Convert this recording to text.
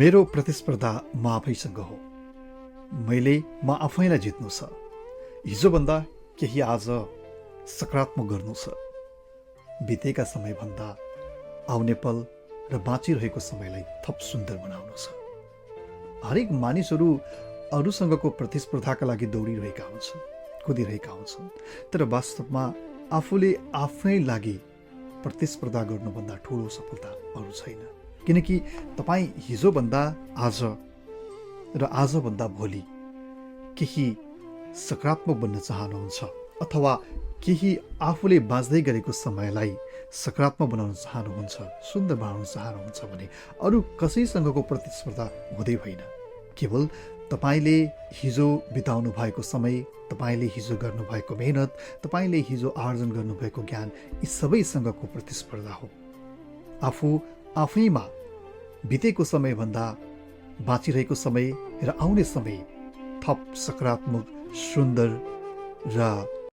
मेरो प्रतिस्पर्धा म आफैसँग हो। मैले म आफैलाई जित्नु छ। हिजोभन्दा केही आज सकारात्मक गर्नु छ। बितेका समयभन्दा आउने पल र बाँचिरहेको समयलाई थप सुन्दर बनाउनु छ। हरेक मानिसहरू अरूसँगको प्रतिस्पर्धाका लागि दौडिरहेका हुन्छन्, कुदिरहेका हुन्छन्, तर वास्तवमा आफूले आफ्नै लागि प्रतिस्पर्धा गर्नुभन्दा ठुलो सफलता अरू छैन। किनकि तपाईँ हिजोभन्दा आज र आजभन्दा भोलि केही सकारात्मक बन्न चाहनुहुन्छ अथवा केही आफूले बाँच्दै गरेको समयलाई सकारात्मक बनाउन चाहनुहुन्छ, सुन्दर बनाउन चाहनुहुन्छ भने अरू कसैसँगको प्रतिस्पर्धा हुँदै होइन। केवल तपाईँले हिजो बिताउनु भएको समय, तपाईँले हिजो गर्नुभएको मेहनत, तपाईँले हिजो आर्जन गर्नुभएको ज्ञान, यी सबैसँगको प्रतिस्पर्धा हो। आफू आफैमा बितेको समयभन्दा बाँचिरहेको समय र आउने समय थप सकारात्मक, सुन्दर र